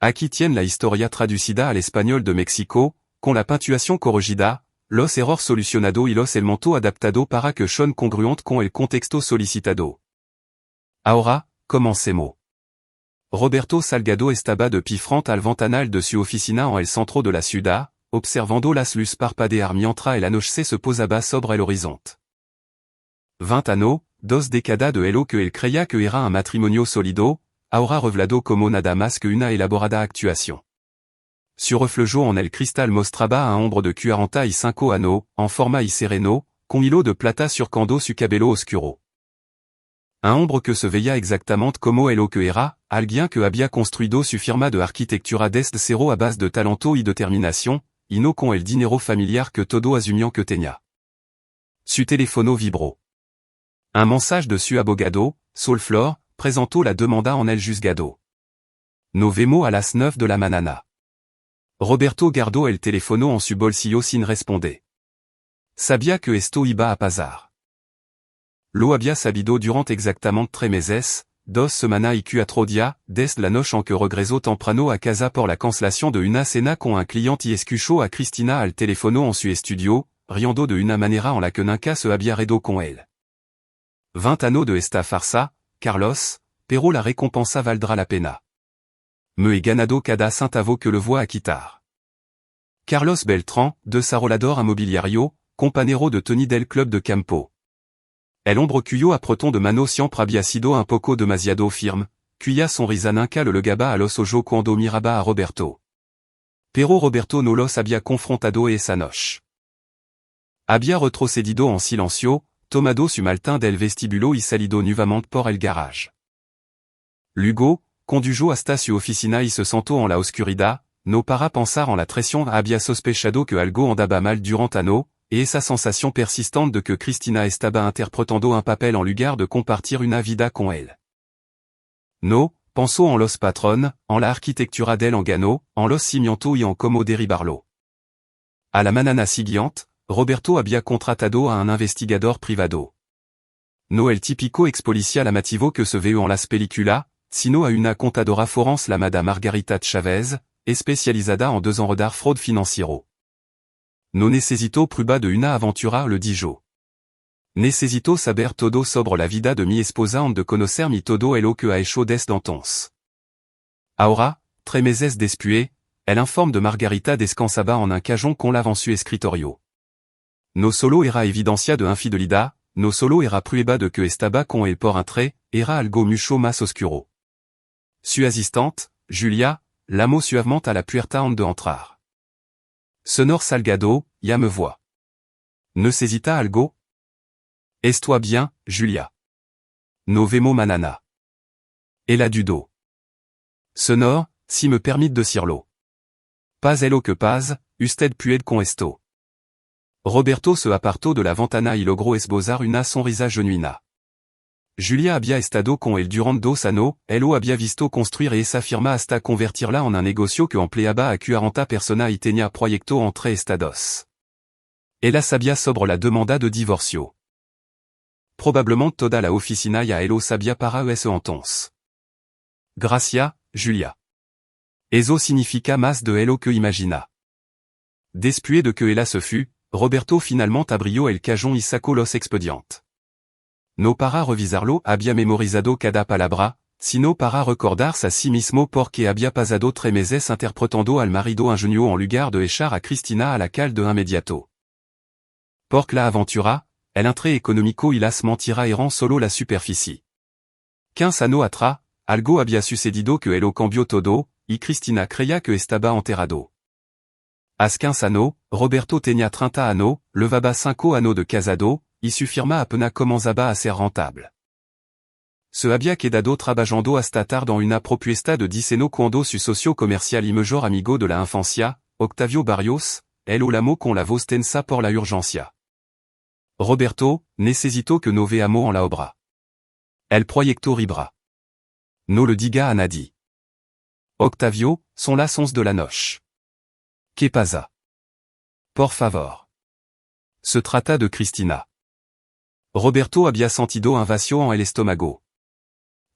Aquí tiene la historia traducida al español de México, con la puntuación corregida, los errores solucionado y los elemento adaptado para que son congruente con el contexto solicitado. Ahora, comencemos. Roberto Salgado estaba de pie frente al ventanal de su oficina en el centro de la ciudad, observando las luces parpadear mientras el anoche se posaba sobre el horizonte. 20 años, 2 décadas de lo que él creía que era un matrimonio sólido, ahora revelado como nada más que una elaborada actuación. Su reflejo en el cristal mostraba un hombre de 45 años, en forma y sereno, con hilo de plata surcando su cabello oscuro. Un hombre que se veía exactamente como lo que era, alguien que había construido su firma de arquitectura desde cero a base de talento y determinación, y no con el dinero familiar que todo asumían que tenía. Su teléfono vibró. Un mensaje de su abogado, Solflor, presentó la demanda en el juzgado. Nos vemos a las 9 de la mañana. Roberto guardó el teléfono en su bolsillo sin responder. Sabía que esto iba a pasar. Lo había sabido durante exactamente 3 meses, 2 semanas y 4 días, desde la noche en que regresó temprano a casa por la cancelación de una cena con un cliente y escuchó a Cristina al teléfono en su estudio, riendo de una manera en la que nunca se había reído con él. 20 años de esta farsa, Carlos, pero la recompensa valdrá la pena. Me he ganado cada centavo que le voy a quitar. Carlos Beltrán, desarrollador inmobiliario, compañero de Tony del Club de Campo. El hombre cuyo apretón de mano siempre había sido un poco demasiado firme, cuya sonrisa nunca le legaba a los ojos cuando miraba a Roberto. Pero Roberto no los había confrontado esa noche. Había retrocedido en silencio, tomado su maltin del vestibulo y salido nuevamente por el garage. Luego, condujo hasta su oficina y se sentó en la oscuridad, no para pensar en la traición había sospechado que algo andaba mal durante años, y esa sensación persistente de que Cristina estaba interpretando un papel en lugar de compartir una vida con él. No, pensó en los patrones, en la arquitectura del engano, en los cimientos y en cómo derribarlo. A la mañana siguiente, Roberto había contratado a un investigador privado. No el típico ex policial amativo que se ve en las películas, sino a una contadora forense llamada Margarita Chavez, especializada en desenredar fraude financiero. No necesito prueba de una aventura le dijo. Necesito saber todo sobre la vida de mi esposa antes de conocer mi todo lo que ha hecho desde entonces. Ahora, 3 meses después, el informe de Margarita descansaba en un cajón con la en su escritorio. No solo era evidencia de infidelidad, no solo era prueba de que estaba con él por entrar, era algo mucho más oscuro. Su asistente, Julia, llamó suavemente a la puerta antes de entrar. Señor Salgado, ya me voy. ¿Necesita algo? ¿Estoy bien, Julia? Nos vemos mañana. Ella dudó. Señor, si me permite decirlo. Pas lo que pase, usted puede con esto. Roberto se apartó de la ventana y logró esbozar una sonrisa genuina. Julia había estado con él durante 2 años, él lo había visto construir esa firma hasta convertirla en un negocio que empleaba a 40 personas y tenía proyecto en 3 estados. Ella sabía sobre la demanda de divorcio. Probablemente toda la oficina ya lo sabía para ese entonces. Gracias, Julia. Eso significa más de lo que imagina. Después de que ella se fut, Roberto finalmente abrió el cajón y sacó los expedientes. No para revisarlo había memorizado cada palabra, sino para recordarse a sí mismo porque había pasado 3 meses interpretando al marido ingenio en lugar de echar a Cristina a la cal de inmediato. Porque la aventura, el entrée económico y las mentiras eran solo la superficie. 15 años atrás, algo había sucedido que lo cambió todo, y Cristina creía que estaba enterrado. Hace 15 años, Roberto tenía 30 años, levaba 5 años de casado, y su firma apenas comenzaba a ser rentable. Se había quedado trabajando hasta tarde en una propuesta de 10 años cuando su socio comercial y mejor amigo de la infancia, Octavio Barrios, él o llamó con la voz tensa por la urgencia. Roberto, necesito que no veamos en la obra. El proyecto ribra. No le diga a nadie. Octavio, son las 11 de la noche. ¿Qué pasa? Por favor. Se trata de Cristina. Roberto había sentido un vacío en el estómago.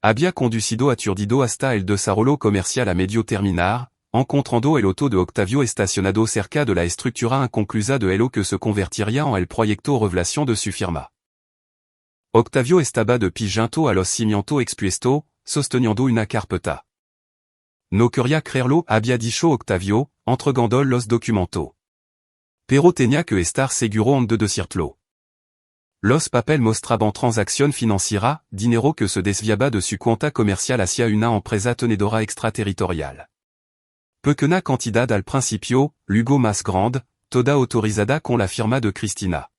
Habia conducido atturdido hasta el desarrollo comercial a medio terminar, encontrando el auto de Octavio estacionado cerca de la estructura inconclusa de Elo que se convertiría en el proyecto revelación de su firma. Octavio estaba de junto a los cimientos expuestos, sosteniendo una carpeta. No quería creerlo, había dicho Octavio, entregando los documentos. Pero tenía que estar seguro de decirlo. Los papeles mostraban transacción financiera, dinero que se desviaba de su cuenta comercial hacia una empresa tenedora extraterritorial. Pequeña cantidad al principio, luego más grande, toda autorizada con la firma de Cristina.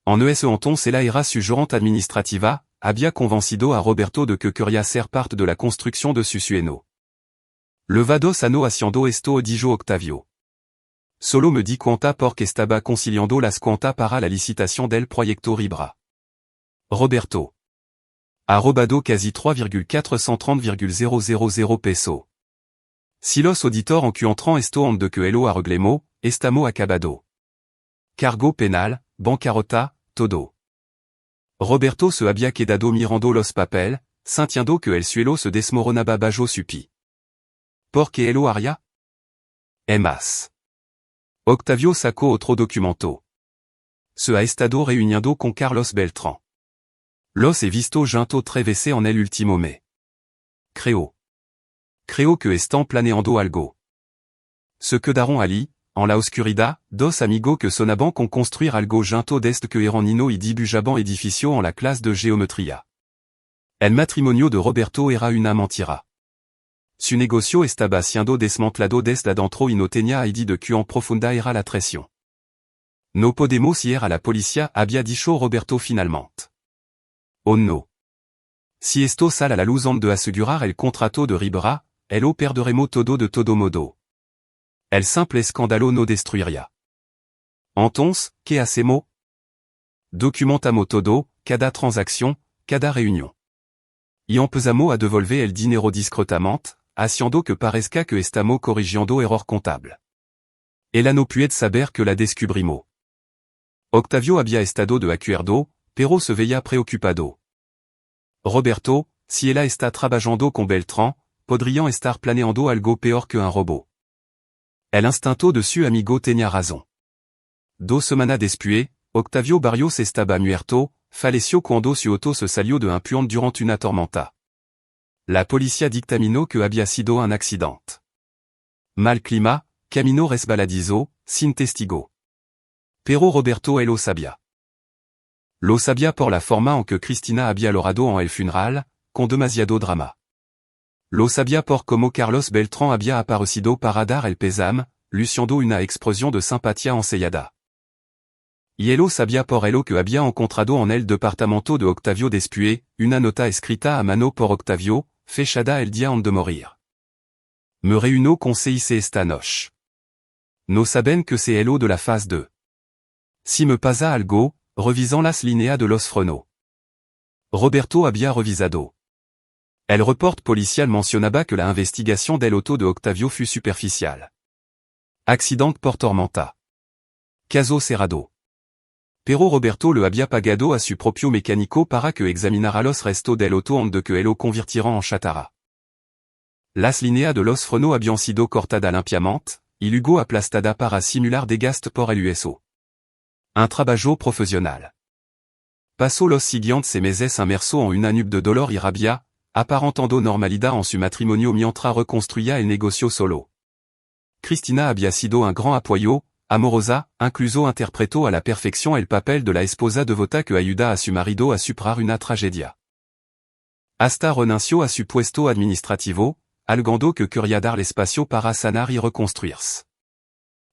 En ese entonces la era su gerente administrativa, había convencido a Roberto de que quería ser parte de la construcción de su sueño. Levado sano haciendo esto dijo Octavio. Solo me di cuenta porque estaba conciliando las cuentas para la licitación del proyecto Ribra. Roberto. Ha robado casi 3,430,000 pesos. Si los auditores encuentran esto de que Elo arreglemos, estamos acabado. Cargo penal, bancarrota, todo. Roberto se había quedado mirando los papeles, sintiendo que el suelo se desmoronaba bajo su pie. ¿Por qué Elo haría? Más. Octavio sacó otro documento. Se ha estado reuniendo con Carlos Beltrán. Los he visto junto 3 veces en el último mes. Creo que están planeando algo. Se quedaron allí, en la oscuridad, dos amigos que sonaban con construir algo junto desde que eran niños y dibujaban edificio en la clase de geometría. El matrimonio de Roberto era una mentira. Su negocio estaba siendo desmantelado desde adentro y no tenía idea de cuán profunda era la traición. No podemos ir a la policía, había dicho Roberto finalmente. Oh no. Si esto sale a la luz de asegurar el contrato de Ribra, Elo perderemos todo de todo modo. El simple escándalo no destruiría. Entonces, ¿qué hacemos? Documentamos todo, cada transacción, cada reunión. Y empezamos a devolver el dinero discretamente, haciendo que parezca que estamos corrigiendo error contable. Ella no puede saber que la descubrimos. Octavio había estado de acuerdo, pero se veía preocupado. Roberto, si ella está trabajando con Beltrán, podrían estar planeando algo peor que un robot. El instinto de su amigo tenía razón. 2 semanas después, Octavio Barrios estaba muerto, falleció cuando su auto se salió de un puente durante una tormenta. La policía dictaminó que había sido un accidente. Mal clima, camino resbaladizo, sin testigo. Pero Roberto lo sabía. Lo sabía por la forma en que Cristina había lorado en el funeral, con demasiado drama. Lo sabía por cómo Carlos Beltrán había aparecido para dar el pésame, luciendo una explosión de simpatía ensayada. Y lo sabía por Elo que había encontrado en el departamento de Octavio después, una nota escrita a mano por Octavio, fechada el día de morir. Me reúno con CIC esta noche. No saben que c'est Elo de la phase 2. Si me pasa algo, revisant las líneas de los frenos. Roberto había revisado. El report policial mencionaba que la investigación del auto de Octavio fut superficial. Accident por tormenta. Caso cerrado. Pero Roberto le había pagado a su propio mecánico para que examinara los restos del auto antes de que lo convirtieran en chatarra. Las líneas de los frenos habían sido cortadas limpiamente, y luego aplastadas para simular desgastes por el uso. Un trabajo profesional. Pasó los siguientes meses inmerso en una nube de dolor y rabia, aparentando normalidad en su matrimonio mientras reconstruía el negocio solo. Cristina había sido un gran apoyo, amorosa, incluso interpretó a la perfección el papel de la esposa devota que ayuda a su marido a superar una tragedia. Hasta renunció a su puesto administrativo, alegando que quería darle espacio para sanar y reconstruirse.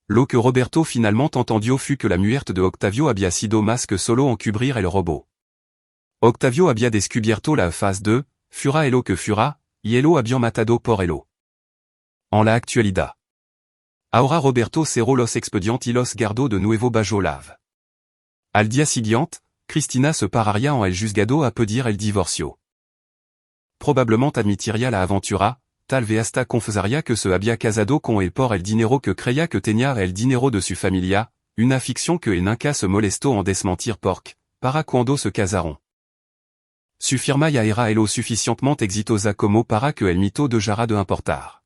Lo que Roberto finalmente entendió fut que la muerte de Octavio había sido más que solo encubrir el robo. Octavio había descubierto la phase 2, fura Elo que fura, y Elo había matado por Elo. En la actualidad. Ahora Roberto cerró los expedientes y los guardó de nuevo bajo llave. Al día siguiente, Cristina se pararía en el juzgado a pedir el divorcio. Probablemente admitiría la aventura, tal vez hasta confesaría que se había casado con él por el dinero que creía que tenía el dinero de su familia, una ficción que él nunca se molestó en desmentir porque, para cuando se casaron. Su firmai aera elo sufficientement exitosa como para que el mito de jara de importar.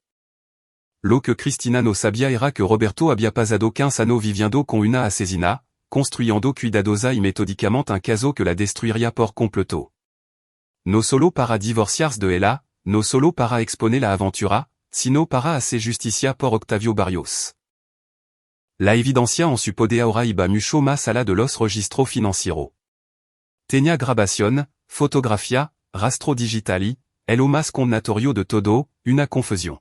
Lo que Cristina no sabia era que Roberto había pasado 15 años viviendo con una asesina, construyendo cuidadosa y metódicamente un caso que la destruiría por completo. No solo para divorciarse de ella, no solo para exponer la aventura, sino para hacer justicia por Octavio Barrios. La evidencia en su poder ahora iba mucho más allá de los registros financieros. Tenía grabación, fotografía, rastro digitali, el más condonatorio de todo, una confusión.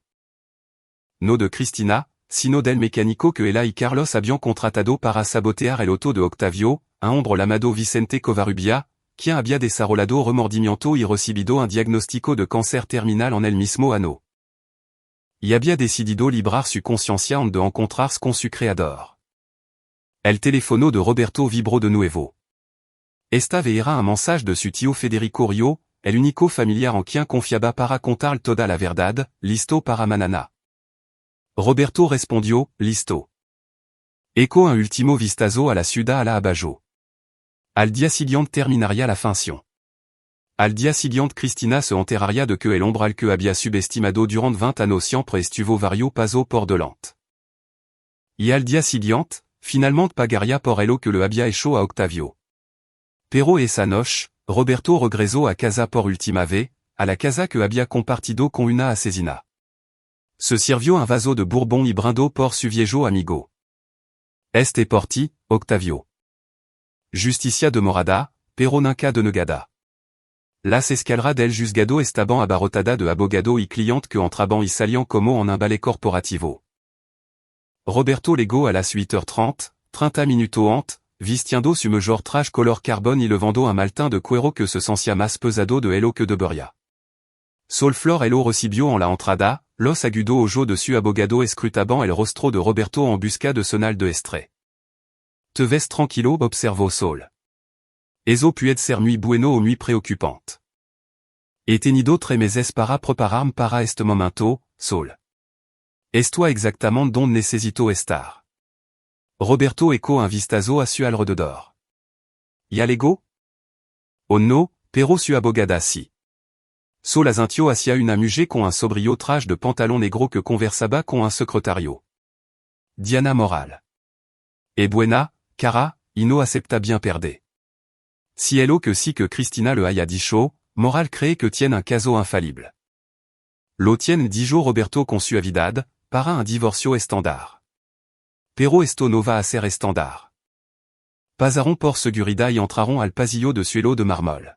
No de Cristina, sino del mecánico que ella y Carlos habían contratado para sabotear el auto de Octavio, un hombre llamado Vicente Covarrubia, quien había desarrollado remordimiento y recibido un diagnóstico de cáncer terminal en el mismo año. Y había decidido librar su conciencia antes de encontrarse con su creador. El teléfono de Roberto vibró de nuevo. Esta era un mensaje de su tío Federico Rio, el único familiar en quien confiaba para contar toda la verdad, listo para mañana. Roberto respondió, listo. Eco un último vistazo a la ciudad a la abajo. Al día siguiente terminaría la función. Al día siguiente Cristina se enteraría de que el hombre al que había subestimado durant 20 años siempre estuvo vario paso por delante. Y al día siguiente, finalmente pagaría por lo que le había hecho a Octavio. Pero esa noche, Roberto regresó a casa por última vez, a la casa que había compartido con una asesina. Se sirvió un vaso de bourbon y brindó por su viejo amigo. Este por ti, Octavio. Justicia de morada, pero nunca de negada. Las escalera del juzgado estaban abarrotada de abogado y cliente que entraban y salían como en un ballet corporativo. Roberto llegó a las 8h30, 30 minutos antes, vistiendo su mejor traje color carbone y levando un maltin de cuero que se sentía más pesado de elo que de beria. Solflor elo recibió en la entrada, los agudo ojo de su abogado escrutaban el rostro de Roberto en busca de sonal de estre. Te ves tranquilo, observó Sol. Eso puede ser muy bueno o muy preocupante. He tenido 3 meses para prepararme para este momento, Sol. Esto exactamente donde necesito estar. Roberto echó un vistazo a su alrededor. ¿Ya llegó? Oh no, pero su abogada sí. Sol asintió hacia una mujer con un sobrio traje de pantalón negro que conversaba con un secretario. Diana Moral. Es buena, cara, y no acepta bien perder. Si elo que sí que Cristina le haya dicho, Moral cree que tiene un caso infalible. Lo tiene dijo Roberto con suavidad, para un divorcio estándar. Pero esto no va a ser estándar. Pasaron por seguridad y entraron al pasillo de suelo de mármol.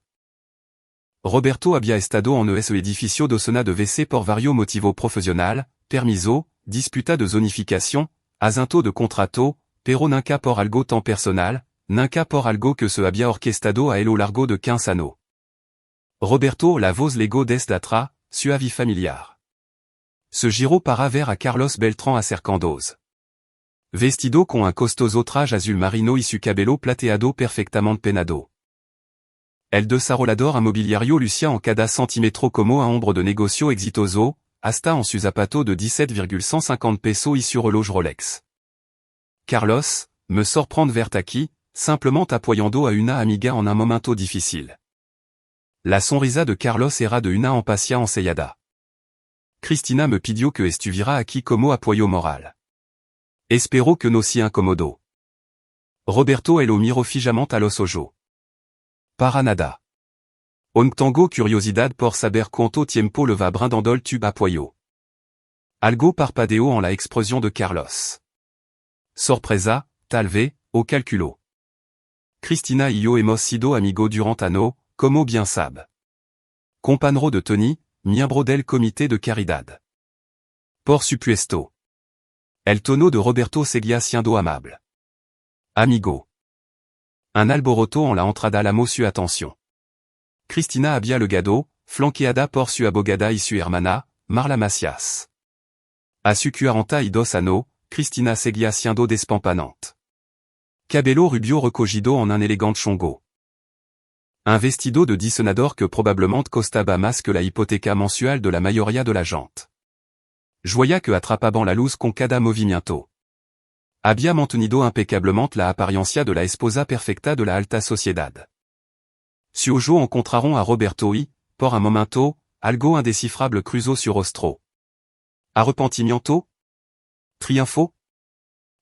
Roberto había estado en ese edificio de zona de WC por varios motivos profesional, permiso, disputa de zonificación, asunto de contrato, pero nunca por algo tan personal, nunca por algo que se había orquestado a lo largo de 15 años. Roberto la voz legó desde atrás, suave y familiar. Se giró para ver a Carlos Beltrán acercándose. Vestido con un costoso traje azul marino y su cabello plateado perfectamente peinado. El desarrollador inmobiliario lucía en cada centímetro como un hombre de negocio exitoso, hasta en su zapato de 17,150 pesos y su reloj Rolex. Carlos, me sorprend verte aquí, simplement apoyando a una amiga en un momento difícil. La sonrisa de Carlos era de una empatia ensayada. Cristina me pidió que estuviera aquí como apoyo moral. Espero que no sea incómodo. Roberto lo miró fijamente a los ojos. Para nada. On tengo curiosidad por saber cuánto tiempo le va brindando el tube apoyo. Algo parpadeó en la expresión de Carlos. Sorpresa, tal vez, o calculo. Cristina y yo hemos sido amigos durant años, como bien sabe. Compañero de Tony, miembro del comité de caridad. Por supuesto. El tono de Roberto seguía siendo amable. Amigo. Un alboroto en la entrada llamó su atención. Cristina había legado, flanqueada por su abogada y su hermana, Marla Macias. A su 42 años, Cristina seguía siendo despampanante. Cabello rubio recogido en un élégant chongo. Un vestido de diseñador que probablemente costaba más que la hipoteca mensual de la mayoría de la gente. Joya que atrapaban la luz con cada movimiento. Había mantenido impecablemente la apariencia de la esposa perfecta de la alta sociedad. Suojo encontraron a Roberto I, por un momento, algo indécifrable cruzo sur rostro. Arrepentimiento? Triunfo?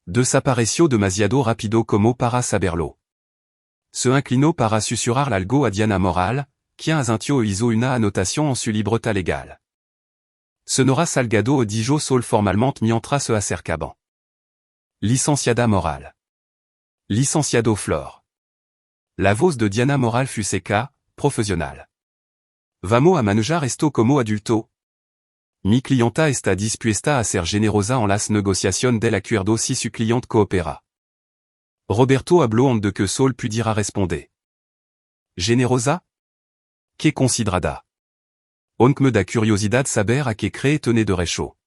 Desapareció demasiado rápido como para saberlo. Se inclinó para susurrar algo a Diana Moral, quien asintió e hizo una anotación en su libreta legal. Sonora Salgado dijo sol formalmente mientras se acercaban. Licenciada Moral. Licenciado Flor. La voz de Diana Moral fut seca, profesional. Vamos a manejar esto como adulto. Mi clienta está dispuesta a ser generosa en las negociaciones del acuerdo si su cliente coopera. Roberto habló antes de que Sol pudiera responder. Generosa? Que considerada? Onc me da curiosidad saber a qué cree tener derecho.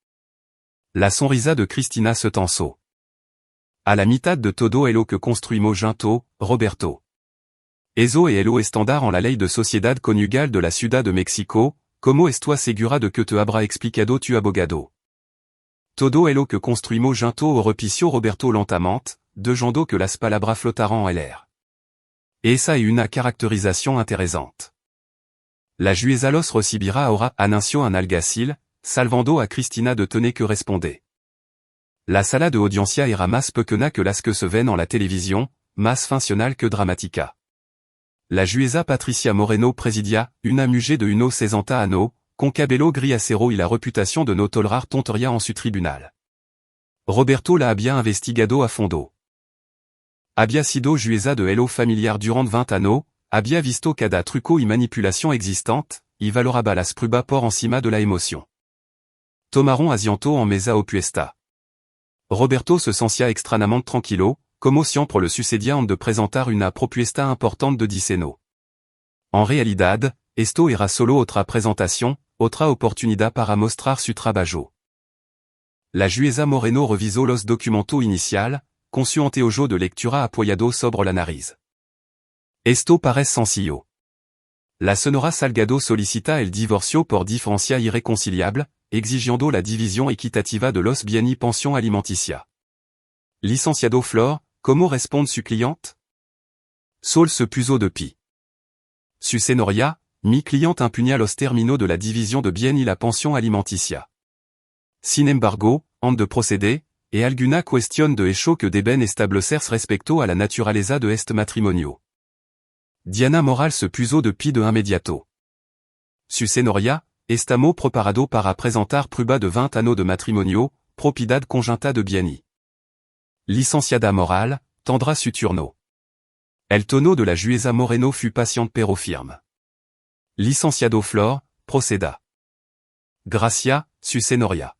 La sonrisa de Cristina se tensó. A la mitad de todo lo que construimos junto, Roberto. Eso y lo estándar en la ley de sociedad conyugal de la Ciudad de México, como estoy segura de que te habrá explicado tu abogado. Todo lo que construimos junto o repició Roberto lentamente, dejando que las palabras flotaran en l'air. Esa es una caracterización interesante. La jueza los recibirá ahora, anunció un alguacil, salvando a Cristina de tener que responder. La sala de audiencia era más pequeña que las que se ven en la televisión, más funcional que dramática. La jueza Patricia Moreno presidia, una mujer de unos 60 años, con cabello gris acero y la reputación de no tolerar tontería en su tribunal. Roberto la había investigado a fondo. Había sido jueza de lo familiar durant 20 años, había visto cada truco y manipulación existante, y valoraba las pruebas por encima de la emoción. Tomaron asiento en mesa opuesta. Roberto se sentía extrañamente tranquilo, como siempre le sucedía antes de presentar una propuesta importante de diceno. En realidad, esto era solo otra presentación, otra oportunidad para mostrar su trabajo. La jueza Moreno revisó los documentos inicial, con su anteojo de lectura apoyado sobre la nariz. Esto parece sencillo. La Sonora Salgado solicita el divorcio por diferencia irreconciliable, exigiendo la división equitativa de los bienes y pensión alimenticia. Licenciado Flor, ¿cómo responde su cliente? Sol se puso de pie. Su señoría, mi cliente impugna los términos de la división de bienes y la pensión alimenticia. Sin embargo, antes de proceder, e alguna cuestión de hecho que deben establecerse respecto a la naturaleza de este matrimonio. Diana Moral se puso de pie de inmediato. Su señoría, estamos preparado para presentar prueba de 20 años de matrimonio, propiedad conjunta de bienes. Licenciada Moral, tendrá su turno. El tono de la jueza Moreno fut patient pero firme. Licenciado Flor, proceda. Gracia, su señoría.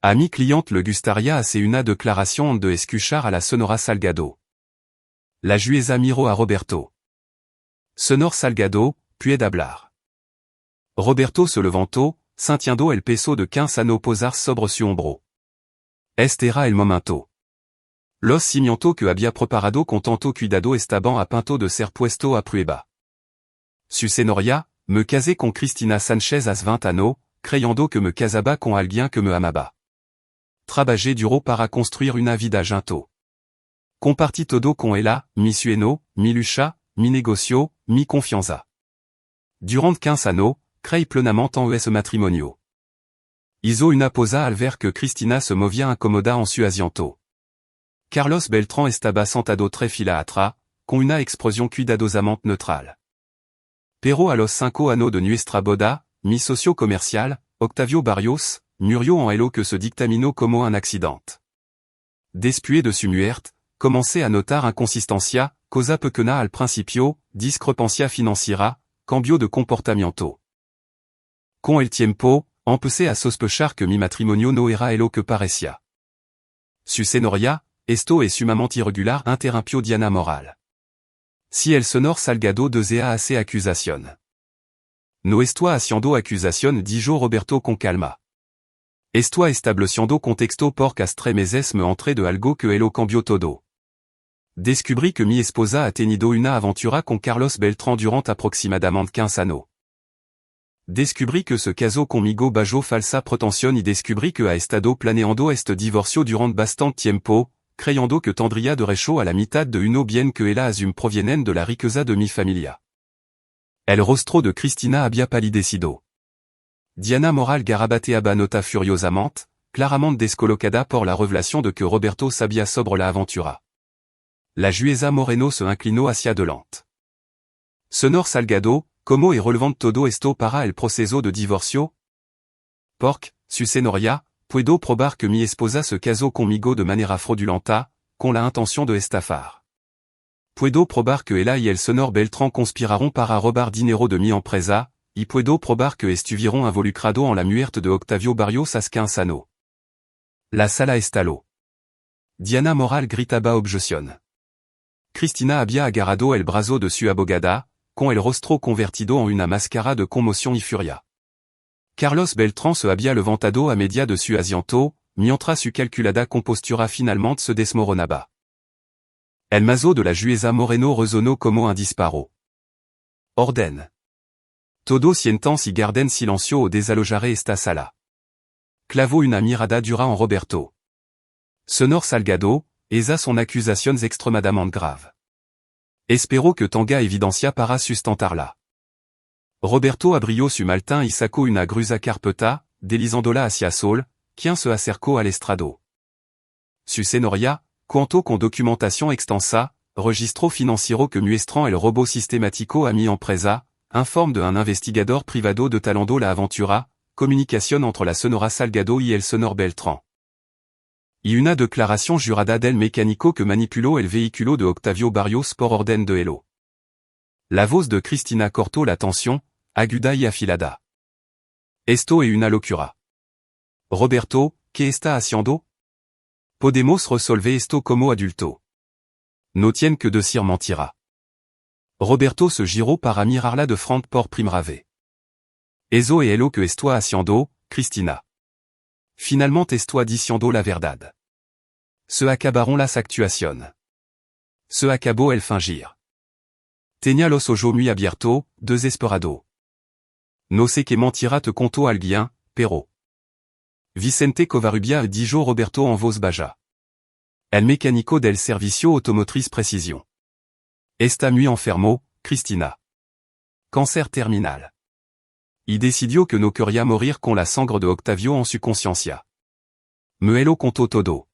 A mi cliente le gustaría hacer una declaración de escuchar a la Sonora Salgado. La jueza miró a Roberto. Sonor Salgado, puede hablar. Roberto se levantó, sintiendo el peso de 15 años posar sobre su hombro. Este era el momento. Los cimientos que había preparado con tanto cuidado estaban a punto de ser puesto a prueba. Su señoría, me casé con Cristina Sánchez hace 20 años, creyendo que me casaba con alguien que me amaba. Trabajé duro para construir una vida junto. Compartí todo con ella, mi sueño, mi lucha, mi negocio, mi confianza. Durant 15 años, creí plenamente en ese matrimonio. Hizo una pausa al ver que Cristina se movía incomoda en su asiento. Carlos Beltrán estaba sentado très fila atrás, con una expresión cuidadosamente neutral. Pero a los 5 años de nuestra boda, mi socio comercial, Octavio Barrios, murió en lo que se dictaminó como un accidente. Después de su muerte, comencé a notar inconsistencia, cosa pequeña al principio, discrepancia financiera, cambio de comportamiento. Con el tiempo, empecé a sospechar que mi matrimonio no era lo que parecía. Su señoría, esto es sumamente irregular, interrumpió Diana Moral. Si el Sonor Salgado desea hacer acusación. No estoy haciendo acusación, dijo Roberto con calma. Estoy estableciendo contexto porque hace 3 meses me entré de algo que lo cambió todo. Descubrí que mi esposa ha tenido una aventura con Carlos Beltrán durant aproximadamente 15 años. Descubrí que se casó conmigo bajo falsa pretensión y descubrí que ha estado planeando este divorcio durant bastante tiempo, creyendo que tendría derecho a la mitad de uno bien que ella asume provienen de la riqueza de mi familia. El rostro de Cristina abbia palidecido. Diana moral garabateaba nota furiosamente, claramente descolocada por la revelación de que Roberto sabía sobre la aventura. La jueza Moreno se inclinó hacia adelante. Senor Salgado, como e relevant todo esto para el proceso de divorcio? Porque, su señoría, puedo probar que mi esposa se casó conmigo de manera fraudulenta, con la intención de estafar. Puedo probar que ella y el senor Beltrán conspiraron para robar dinero de mi empresa, y puedo probar que estuvieron involucrado en la muerte de Octavio Barrios Ascanzano. La sala estaló. Diana Moral gritaba objeción. Cristina había agarrado el brazo de su abogada, con el rostro convertido en una máscara de conmoción y furia. Carlos Beltrán se había levantado a media de su asiento, mientras su calculada compostura finalmente se desmoronaba. El mazo de la jueza Moreno resonó como un disparo. Orden. Todos sientan y garden silencio o desalojaré esta sala. Clavó una mirada dura en Roberto. Senor Salgado, esa son acusaciones extremadamente grave. Espero que tenga evidencia para sustentarla. Roberto abrió su maltin y sacó una grusa carpeta, deslizándola hacia Sol, quien se acercó al estrado. Su señoría, contó con documentación extensa, registro financiero que muestran el robo sistemático a mi empresa, informe de un investigador privado de talando la aventura, comunicación entre la señora Salgado y el senor Beltrán. Y una declaración jurada del mecánico que manipuló el vehículo de Octavio Barrios por orden de Elo. La voz de Cristina cortó la tensión, aguda y afilada. Esto es una locura. Roberto, ¿qué está haciendo? Podemos resolver esto como adulto. No tiene que decir mentira. Roberto se giró para mirarla de frente por primera vez. Eso es lo que estoy haciendo, Cristina. Finalmente estoy diciendo la verdad. Se acabaron las actuaciones. Se acabó el fingir. Tenía los ojos muy abiertos, desesperado. No sé qué mentira te contó alguien, pero. Vicente Covarrubia dijo Roberto en voz baja. El mecánico del servicio automotriz Precision. Está muy enfermo, Cristina. Cáncer terminal. Y decidió que no quería morir con la sangre de Octavio en su conciencia. Me lo contó todo.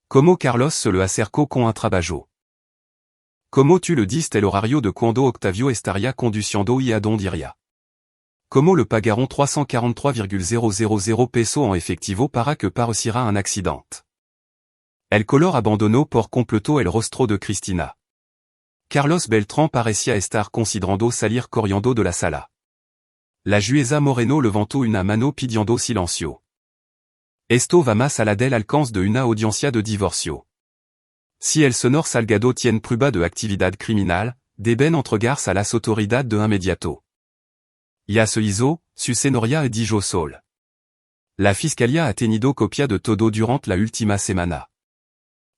Como Carlos se le acercó con un trabajo. Como tu le diste el horario de cuando Octavio estaría conduciendo y a dónde iría. Como le pagaron 343,000 pesos en efectivo para que pareciera un accident. El color abandonó por completo el rostro de Cristina. Carlos Beltrán parecía estar considerando salir corriendo de la sala. La jueza Moreno levantó una mano pidiendo silencio. Esto va más allá del alcance de una audiencia de divorcio. Si el senor Salgado tiene prueba de actividad criminal, deben entregarse a las autoridades de inmediato. Ya se hizo, su señoría dijo Sol. La fiscalía ha tenido copia de todo durante la última semana.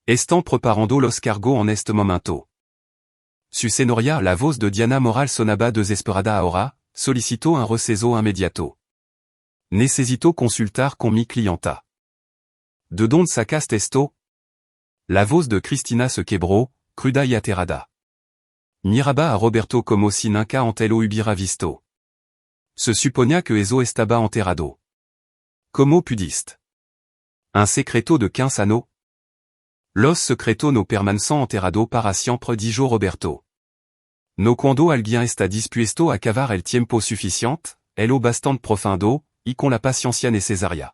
Están preparando los cargos en este momento. Su señoría, la voz de Diana Moral sonaba desesperada ahora, solicitó un receso inmediato. Necesito consultar con mi clienta. ¿De dónde sacaste esto? La voz de Cristina se quebró, cruda y aterrada. Miraba a Roberto como si nunca ante lo hubiera visto. Se suponía que eso estaba enterrado. ¿Cómo pudiste? Un secreto de 15 años? Los secretos no permanecen enterrados para siempre, dijo Roberto. No cuando alguien está dispuesto a cavar el tiempo suficiente, el o bastante profundo, y con la paciencia necesaria.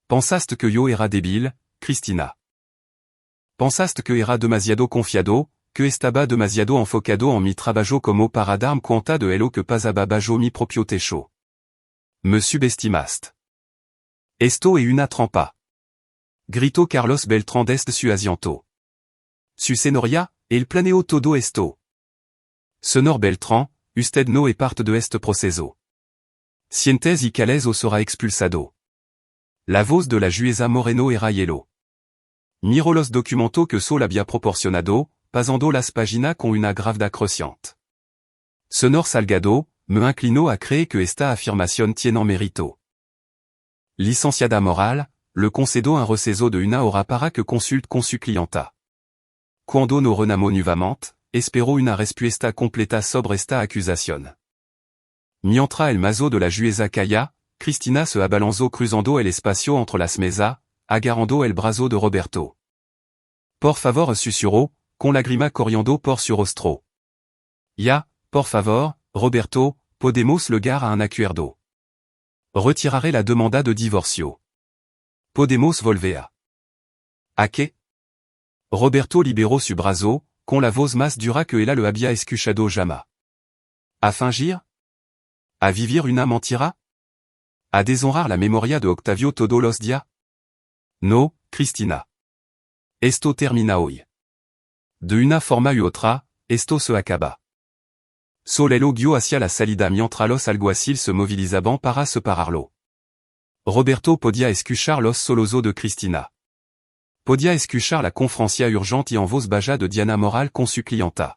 Pensaste que yo era débil, Cristina. Pensaste que era demasiado confiado, que estaba demasiado enfocado en mi trabajo como para darme cuenta de lo que pasaba bajo mi propio techo. Me subestimaste. Esto es una trampa. Gritó Carlos Beltrán desde su asiento. Su señoría, él planeó todo esto. Senor Beltrán, usted no es parte de este proceso. Sientes y cales o será expulsado. La voz de la jueza Moreno era hielo. Miró los documentos que Sol había proporcionado, pasando las páginas con una gravedad creciente. Senor Salgado, me inclinó a creer que esta afirmación tiene mérito. Licenciada Moral, le concedo un receso de una hora para que consulte con su clienta. Cuando no renamo nuevamente, espero una respuesta completa sobre esta acusación. Mientras el mazo de la jueza calla, Cristina se abalanzó cruzando el espacio entre las mesas, agarrando el brazo de Roberto. Por favor susurró, con lágrima corriendo por su rostro. Ya, por favor, Roberto, podemos llegar a un acuerdo. Retiraré la demanda de divorcio. Podemos volver. ¿A qué? Roberto liberó su brazo, con la voz más dura que él le había escuchado jamás. ¿A fingir? ¿A vivir una mentira? ¿A deshonrar la memoria de Octavio todos los días? No, Cristina. Esto termina hoy. De una forma u otra, esto se acaba. Solelo guió hacia la salida mientras los alguaciles se movilizaban para separarlo. Roberto podía escuchar los solozos de Cristina. Podía escuchar la confrancia urgente y en voz baja de Diana Moral con su clienta.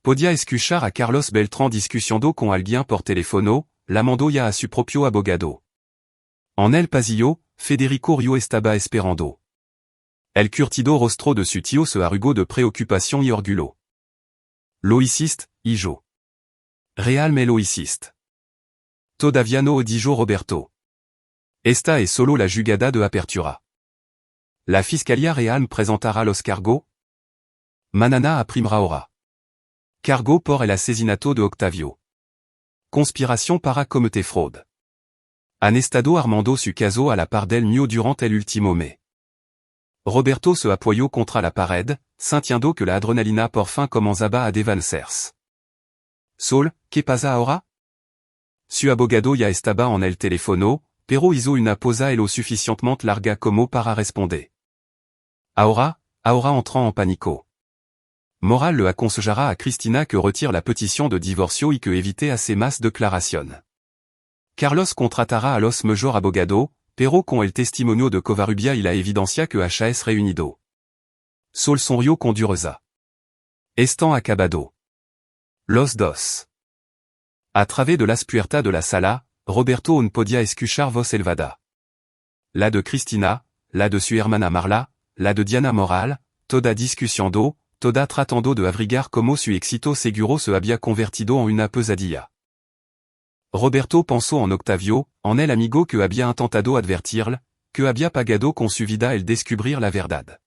Podía escuchar a Carlos Beltrán discutiendo con alguien por teléfono, llamando ya a su propio abogado. En el pasillo, Federico Rio estaba esperando. El curtido rostro de su tío se arrugó de preocupación y orgullo. Lo hiciste, hijo. Realmente lo hiciste. Todavía no dijo Roberto. Esta es solo la jugada de apertura. La Fiscalía Real presentará los cargos. Manana a primera hora. Cargo por el asesinato de Octavio. Conspiración para cometer fraude. Han estado armando su caso a la par del mío durante el último mes. Roberto se apoyó contra la pared, sintiendo que la adrenalina por fin comenzaba a desvanecerse. Sol, ¿qué pasa ahora? Su abogado ya estaba en el teléfono, pero hizo una pausa lo suficientemente larga como para responder. Ahora entrant en pánico. Moral le aconsejará a Cristina que retire la petición de divorcio y que evite hacer más declaración. Carlos contratará a los mejor abogado, pero con el testimonio de Covarrubia y la evidencia que HS reunido. Sol sonrió con dureza. Están acabado. Los dos. A través de las puertas de la sala, Roberto no podía escuchar voz elevada. La de Cristina, la de su hermana Marla, la de Diana Moral, toda discutiendo, toda tratando de averiguar como su éxito seguro se había convertido en una pesadilla. Roberto pensó en Octavio, en el amigo que había intentado advertirle, que había pagado con su vida el descubrir la verdad.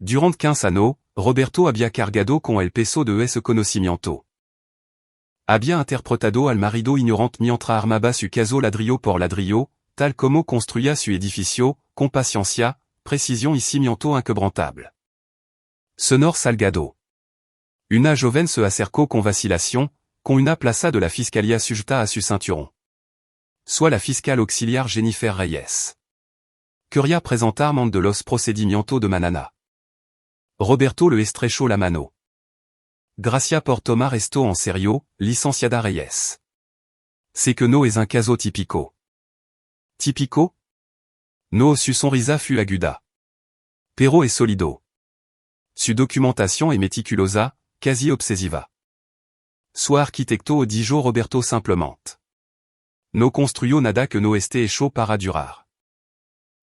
Durante 15 años, Roberto había cargado con el peso de ese conocimiento. Había interpretado al marido ignorante mientras armaba su caso ladrillo por ladrillo, tal como construía su edificio, con paciencia, precisión y cimiento inquebrantable. Sonor Salgado. Una joven se acercó con vacilación, con una plaza de la Fiscalía sujeta a su cinturón. Soit la fiscale auxiliar Jennifer Reyes. Quería presentarme de los procedimientos de Manana. Roberto le estrechó la mano. Gracias por tomar esto en serio, licenciada Reyes. Sé que no es un caso típico. ¿Típico? No, su sonrisa fut aguda. Pero es sólido. Su documentación es meticulosa, casi obsesiva. Su arquitecto dijo Roberto simplemente. No construyó nada que no esté hecho para durar.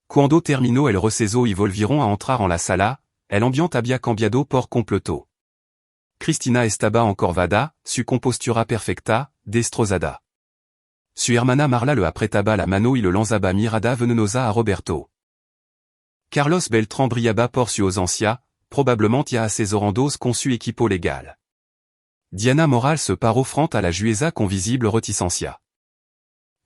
Cuando terminó el receso y volvieron a entrar en la sala, el ambiente había cambiado por completo. Cristina estaba encorvada, su compostura perfecta, destrozada. Su hermana Marla le apretaba la mano y le lanzaba mirada venenosa a Roberto. Carlos Beltrán brillaba por su ausencia, probablement ya asesorando con su equipo legal. Diana Moral se paró frente a la jueza con visible reticencia.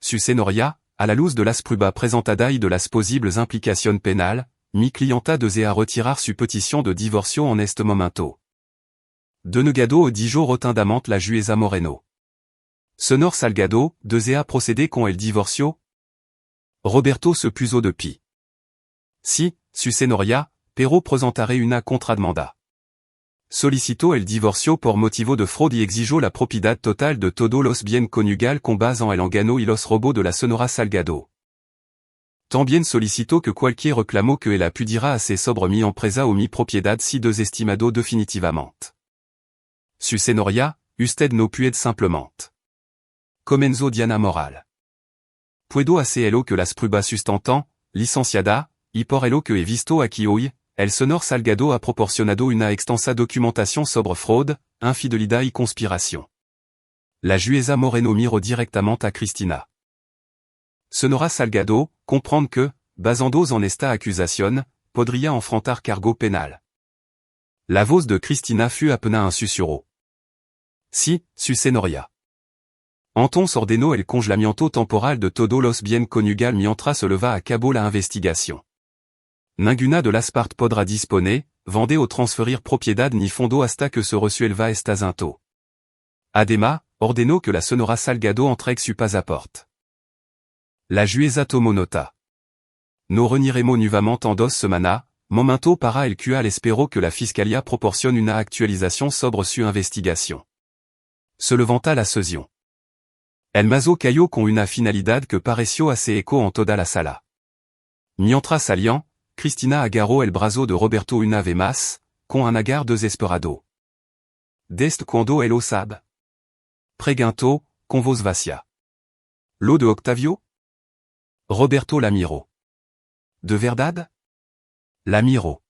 Su señoría, a la luz de las pruebas presentadas y de las posibles implicaciones penales, mi clienta desea retirar su petición de divorcio en este momento. Denegado dijo rotundamente la jueza Moreno. Sonor Salgado, desea proceder con el divorcio? Roberto se puso de pie. Si, su señoría, pero presentaré una contrademanda. Solicitó el divorcio por motivo de fraude y exigió la propiedad total de todos los bienes conyugal con base en el engano y los robos de la Sonora Salgado. También solicitó que cualquier reclamo que ella pudiera hacer sobre mi empresa o mi propiedad si desestimado definitivamente. Su señoría, usted no puede simplemente. Comenzó Diana Moral. Puedo hacer lo que las pruebas sustentan, licenciada, y por lo que he visto aquí hoy, el sonor salgado a proporcionado una extensa documentación sobre fraude, infidelidad y conspiración. La jueza Moreno miró directamente a Cristina. Sonora Salgado, comprendre que, basandos en esta acusación, podría enfrentar cargo penal. La voz de Cristina fut apenas un susurro. Si, su senoria. Entonces ordenó el congelamiento temporal de todo los bien conyugal mientras se leva a cabo la investigación. Ninguna de las partes podrá disponer, vender o transferir propiedad ni fondo hasta que se resuelva este asunto. Además, ordenó que la Sonora Salgado entregue su pasaporte. La jueza tomó nota. No reniremos nuevamente en 2 semanas, momento para el cual espero que la fiscalía proporcione una actualización sobre su investigación. Se levanta la sesión. El mazo cayó con una finalidad que pareció hacer eco en toda la sala. Mientras salían, Cristina agarró el brazo de Roberto una vez más, con un agar desesperado. ¿Desde cuando él lo sabe? Preguntó, con voz vacía. ¿Lo de Octavio? Roberto la miró. ¿De verdad? La miró.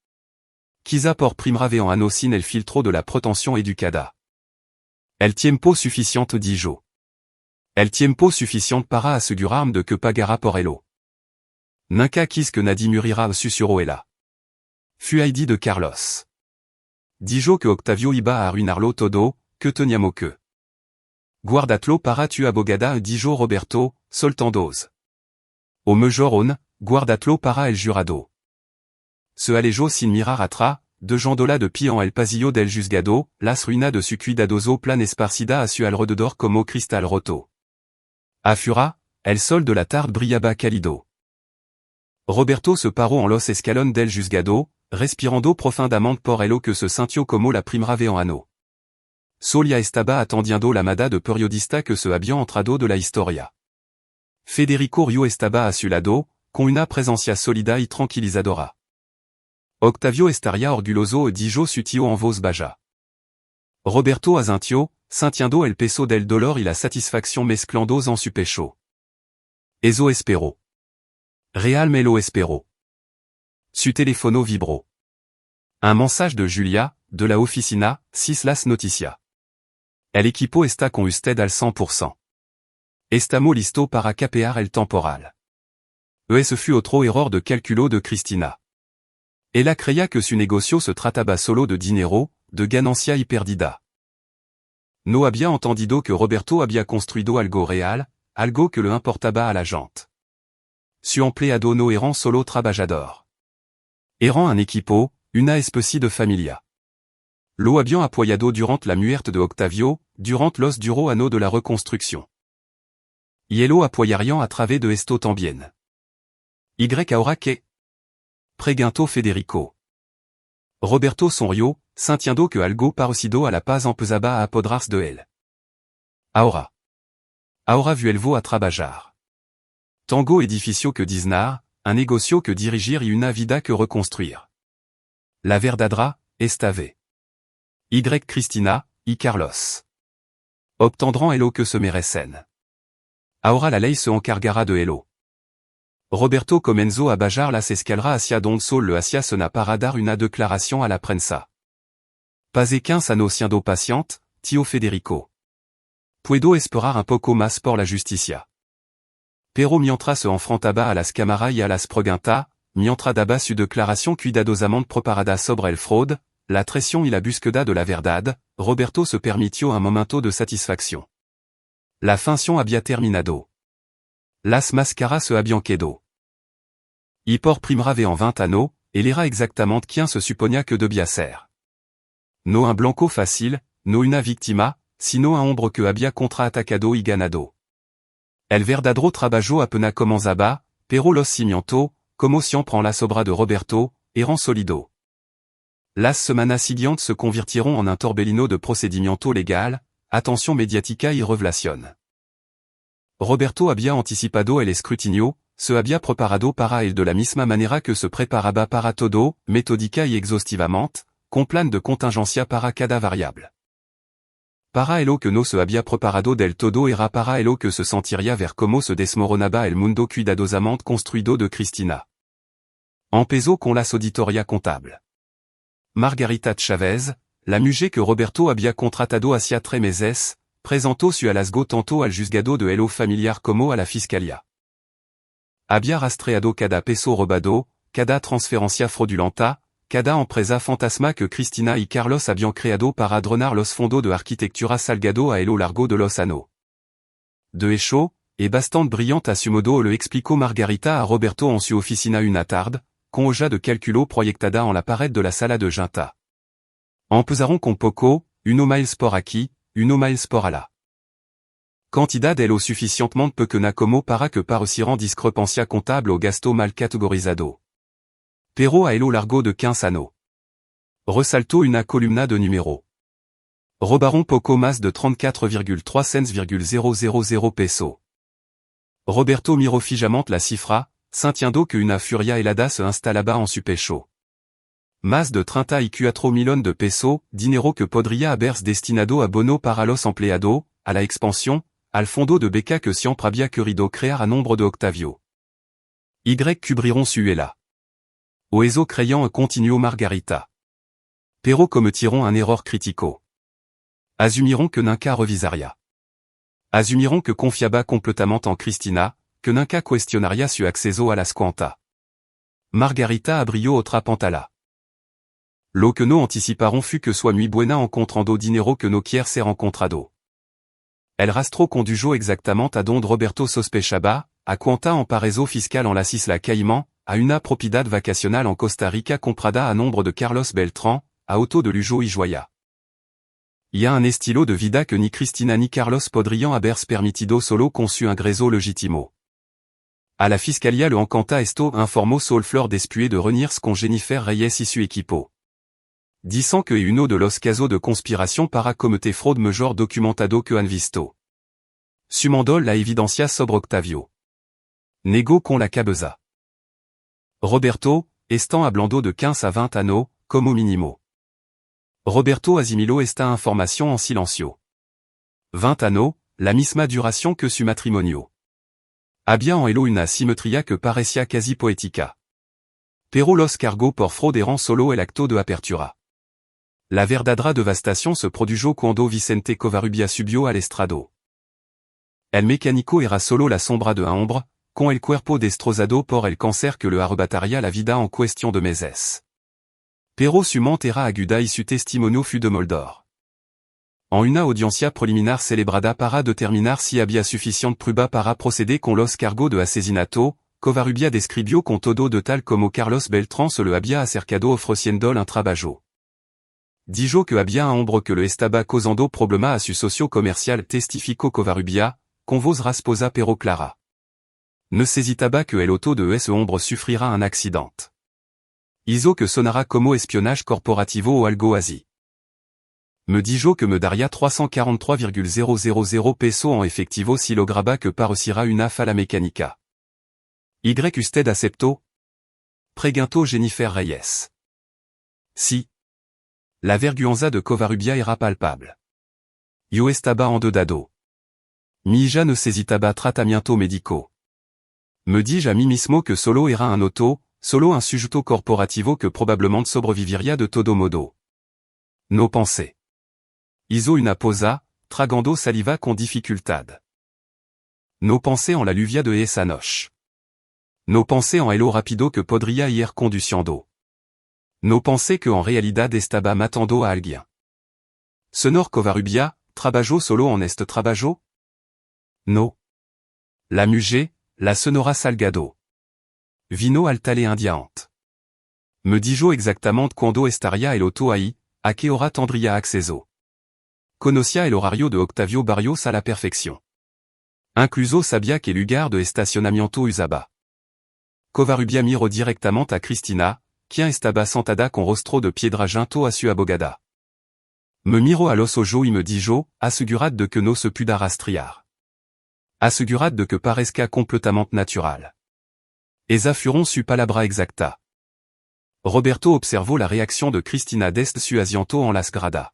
Quizá por primera vez en anocine el filtro de la pretensión educada. El tiempo suficiente dijo. El tiempo suficiente para asegurarme de que pagara por ello. Nunca quis que nadie murira susurró ella. Fut Heidi de Carlos. Dijo que Octavio iba a arruinarlo todo, que teníamos que. Guardatlo para tu abogada dijo Roberto, soltando's. O mejorón, guardatlo para el jurado. Se alejó sin mirar atrás, dejándola de pie en el pasillo del juzgado, las ruinas de su cuidadoso plan esparcida a su alrededor como cristal roto. A fura, el sol de la tarde brillaba cálido. Roberto se paró en los escalones del juzgado, respirando profundamente por el que se sintió como la primera vez en ano. Solia estaba atendiendo la mada de periodista que se había entrado de la historia. Federico Rio estaba a su lado, con una presencia sólida y tranquilizadora. Octavio estaría orgulloso dijo su tío en voz baja. Roberto asintió, sintiendo el peso del dolor y la satisfacción mezclándose en su pecho. Eso esperó. Real me lo esperó. Su teléfono vibró. Un mensage de Julia, de la oficina, 6 las noticias. El equipo está con usted al 100%. Estamos listo para capear el temporal. Ce fut otro error de cálculo de Cristina. Ella creía que su negocio se trataba solo de dinero, de ganancia y perdida. No había entendido que Roberto había construido algo real, algo que le importaba a la gente. Su empleado no eran solo trabajador. Eran un equipo, una especie de familia. Lo habían apoyado durant la muerte de Octavio, durant los duro años de la reconstrucción. Y lo apoyarían a través de esto también. ¿Y ahora qué? Preguntó Federico. Roberto sonrió, sintiendo que algo parecido a la paz empezaba a apoderarse de él. Ahora. Ahora vuelvo a trabajar. Tango edificio que disnar, un negocio que dirigir y una vida que reconstruir. La verdadera, esta vez. Y Cristina, y Carlos. Obtendrán lo que se merecen. Ahora la ley se encargará de ello. Roberto comenzó a bajar las escaleras hacia donde sol le hacía para dar una declaración a la prensa. Pas équin no siendo paciente, tío Federico. Puedo esperar un poco más por la justicia. Pero mientras se enfrentaba a las cámaras y a las preguntas, mientras daba su declaración cuidadosamente preparada sobre el fraude, la traición y la búsqueda de la verdad, Roberto se permitió un momento de satisfacción. La función había terminado. Las máscaras se habían quedado. Y por primera vez en 20 años, él era exactamente quien se suponía que debía ser. No un blanco fácil, no una víctima, sino un hombre que había contraatacado y ganado. El verdadero trabajo apenas comenzaba, pero los cimientos, como siempre en la obra de Roberto, eran sólidos. Las semanas siguientes se convirtieron en un torbellino de procedimiento legal, atención mediática y revelación. Roberto había anticipado el escrutinio, se había preparado para él de la misma manera que se preparaba para todo, metódica y exhaustivamente, con plan de contingencia para cada variable. Para ello que no se había preparado del todo era para ello que se sentiría ver cómo se desmoronaba el mundo cuidadosamente construido de Cristina. En peso con las auditoria contable. Margarita Chavez, la mujer que Roberto había contratado hacia 3 meses, presentó su alasgo tanto al juzgado de lo familiar como a la fiscalía. Había rastreado cada peso robado, cada transferencia fraudulenta, cada empresa fantasma que Cristina y Carlos habían creado para dronar los fondos de arquitectura salgado a lo largo de los años. De hecho, et bastante brillante a su modo le explicó Margarita a Roberto en su oficina una tarde, con hoja de cálculo proyectada en la pared de la sala de junta. Empezaron con poco, uno miles por aquí, uno miles por allá. Cantidad de lo suficientemente pequeña como para que parecieran discrepancia contable o gasto mal categorizado. Pero a lo largo de 15 años. Resaltó una columna de número. Robaron poco más de 34,300,000 pesos. Roberto miró fijamente la cifra, sintiendo que una furia helada se instalaba en su pecho. Más de 34 millones de pesos, dinero que podría haberse destinado a bono para los empleados, a la expansión, al fondo de beca que siempre había querido crear a nombre de Octavio. Y cubriron su hela. O eso creyó continuó Margarita. Pero cometieron un error crítico. Asumiront que nunca revisaría. Asumiront que confiaba completamente en Cristina, que nunca cuestionaría su acceso a las cuentas. Margarita abrió otra pantalla. Lo que no anticiparon fut que soit muy buena encontrando dinero que no quiere ser encontrado. El rastro condujo exactamente a donde Roberto sospechaba, a cuenta en paraíso fiscal en las Islas Caimán, a una propiedad vacacional en Costa Rica comprada a nombre de Carlos Beltrán, a auto de lujo y joya. Y a un estilo de vida que ni Cristina ni Carlos podrían haberse permitido solo con su ingreso legítimo. A la fiscalía le encanta esto informó Sol Flor después de reunirse con Jennifer Reyes y su equipo. Disant que uno de los casos de conspiración para cometer fraude mejor documentado que han visto. Sumando la evidencia sobre Octavio. Negó con la cabeza. Roberto, están hablando de 15 a 20 años, como mínimo. Roberto asimiló esta información en silencio. 20 años, la misma duración que su matrimonio. Había en elo una simetría que parecía casi poética. Pero los cargos por fraude eran solo el acto de apertura. La verdadera devastación se produjo cuando Vicente Covarrubias subió al estrado. El mecánico era solo la sombra de un hombre, con el cuerpo destrozado por el cáncer que le arrebataría la vida en cuestión de meses. Pero su mente era aguda y su testimonio fut de moldor. En una audiencia preliminar celebrada para determinar si había suficiente prueba para proceder con los cargos de asesinato, Covarrubias describió con todo detal como Carlos Beltrán se le había acercado ofreciéndole un trabajo. Dijo que había un hombre que le estaba causando problema a su socio comercial testificó Covarrubias, con voz rasposa pero clara. Ne s'hésitaba que el auto de ese hombre sufrira un accident. Hizo que sonara como espionnage corporativo o algo así. Me dijo que me daría 343,000 pesos en efectivo si lograba que pareciera una fala mecánica. ¿Y usted aceptó? Preguntó Jennifer Reyes. Si. La vergüenza de Covarrubias era palpable. Yo estaba endeudado. Mi hija necesitaba tratamiento médico. Me dije a mí mismo que solo era un auto, solo un sujeto corporativo que probablemente sobreviviría de todo modo. No pensé. Hizo una pausa, tragando saliva con dificultad. No pensé en la lluvia de esa noche. No pensé en el rápido que podría ir conduciendo. No pensé que en realidad estaba matando a alguien. Senor Covarrubias, trabajó solo en este trabajo? No. La mujer, la senora Salgado. Vino al tale indiante. Me dijo exactamente cuando estaría el auto ahí, a qué hora tendría acceso. Conocía el horario de Octavio Barrios a la perfección. Incluso sabía que lugar de estacionamiento usaba. Covarrubias miró directamente a Cristina, quien estaba sentada con rostro de piedra junto a su abogada. Me miró a los ojos y me dijo, asegurad de que no se pueda rastrear. Asegurad de que parezca completamente natural. Esa fueron su palabra exacta. Roberto observó la reacción de Cristina desde su asiento en las gradas.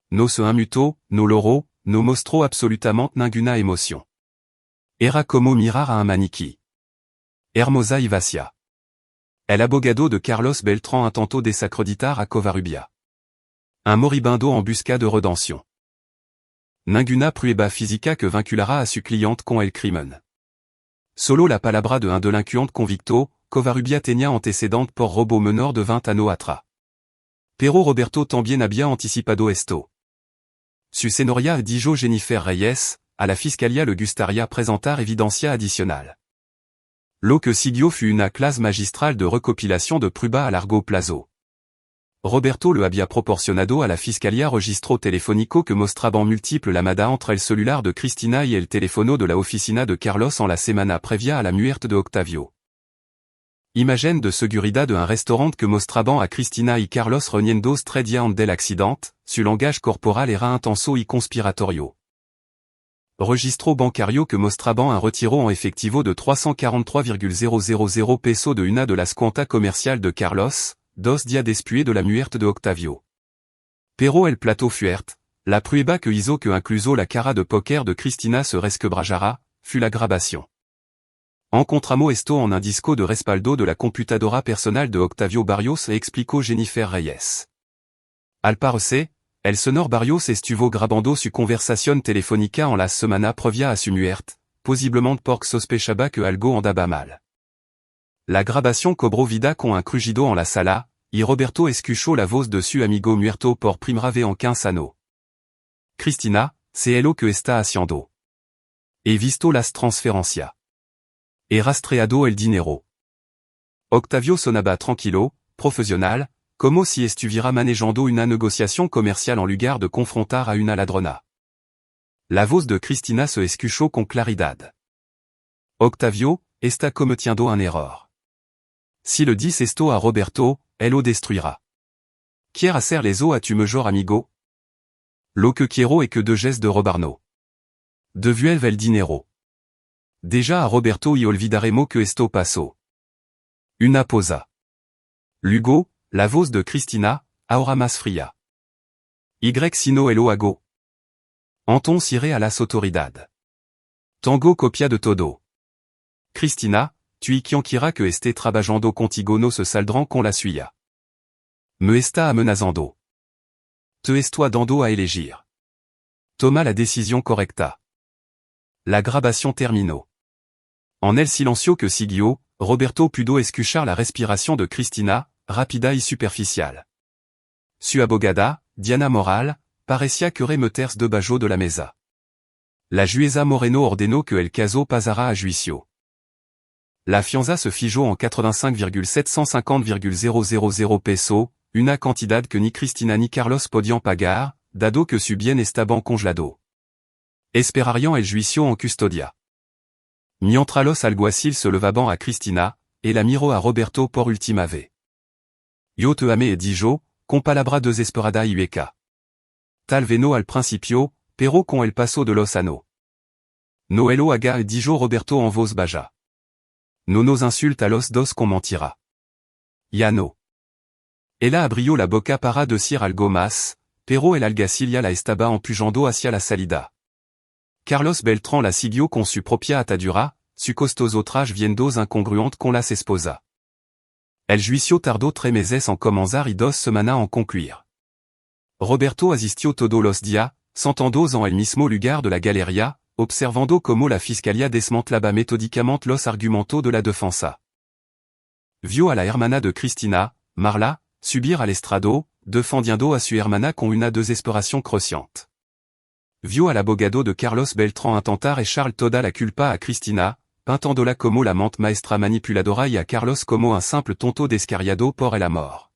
No se inmutó, no logró, no mostró absolutamente ninguna emoción. Era como mirar a un maniquí. Hermosa y vacía. El abogado de Carlos Beltrán intentó desacreditar a Covarrubias. Un moribundo en busca de redención. Ninguna prueba física que vinculara a su cliente con el crimen. Solo la palabra de un delincuente convicto, Covarrubias tenía antecedentes por robo menor de 20 años atrás. Pero Roberto también había anticipado esto. Su señoría dijo Jennifer Reyes, a la fiscalía le gustaría presentar evidencia adicional. Lo que siguió fut una clase magistrale de recopilación de pruebas a largo plazo. Roberto le había proporcionado a la fiscalía registro telefónico que mostraban múltiples llamadas entre el celular de Cristina y el teléfono de la oficina de Carlos en la semana previa a la muerte de Octavio. Imagen de seguridad de un restaurant que mostraban a Cristina y Carlos reuniendo 3 días antes del accidente, su langage corporal era intenso y conspiratorio. Registro bancario que mostraban un retiro en efectivo de 343,000 pesos de una de las cuentas comerciales de Carlos, 2 días después de la muerte de Octavio. Pero el plato fuerte, la prueba que hizo que incluso la cara de póker de Cristina se resquebrajara, fut la grabación. Encontramos esto en un disco de respaldo de la computadora personal de Octavio Barrios explicó Jennifer Reyes. Al parecer, el señor Barrios estuvo grabando su conversación telefónica en la semana previa a su muerte, posiblemente porque sospechaba que algo andaba mal. La grabación cobró vida con un crujido en la sala, y Roberto escuchó la voz de su amigo muerto por primera vez en 15 años. Cristina, c'est lo que está haciendo. He visto las transferencias. He rastreado el dinero. Octavio sonaba tranquilo, profesional, como si estuviera manejando una negociación comercial en lugar de confrontar a una ladrona. La voz de Cristina se escuchó con claridad. Octavio, está cometiendo un error. Si le dis esto a Roberto, él lo destruirá. ¿Quieres hacer eso a tu mejor amigo? Lo que quiero es que dejes de robarnos. Devuelve el dinero. Déjà a Roberto y olvidaremos que esto pasó. Una pausa. Luego, la voz de Cristina, ahora más fría. Y si no lo hago. Entonces iré a las autoridades. Tango copia de todo. Cristina, tu y quien quiera que esté trabajando contigo no se saldrán con la suya. Me está amenazando. Te estoy dando a elegir. Toma la decisión correcta. La grabación terminó. En el silencio que siguió, Roberto pudo escuchar la respiración de Cristina, rápida y superficial. Su abogada, Diana Moral, parecía querer meterse debajo de la mesa. La jueza Moreno ordenó que el caso pasara a juicio. La fianza se fijó en 85,750,000 pesos, una cantidad que ni Cristina ni Carlos podían pagar, dado que su bien estaba congelado. Esperarían el juicio en custodia. Mientras los alguaciles se levaban a Cristina, et la miró a Roberto por última vez. Yo te amé dijo, con palabra desesperada y hueca. Tal vez no al principio, pero con el paso de los años. No lo haga dijo Roberto en voz baja. No nos insulte a los dos con mentira. Ya no. Ella abrió la boca para decir algo más, pero el alguacil ya la estaba empujando hacia la salida. Carlos Beltrán la siguió con su propia atadura, su costoso traje viendo incongruente con las esposa. El juicio tardó 3 meses en comenzar y 2 semanas en concluir. Roberto asistió todos los días, sentando en el mismo lugar de la galería, observando cómo la fiscalía desmantelaba metódicamente los argumentos de la defensa. Vio a la hermana de Cristina, Marla, subir al estrado, defendiendo a su hermana con una desesperación creciente. Vio al abogado de Carlos Beltrán intentar echar toda la culpa a Cristina, pintándola como la mente maestra manipuladora y a Carlos como un simple tonto descarriado por el amor.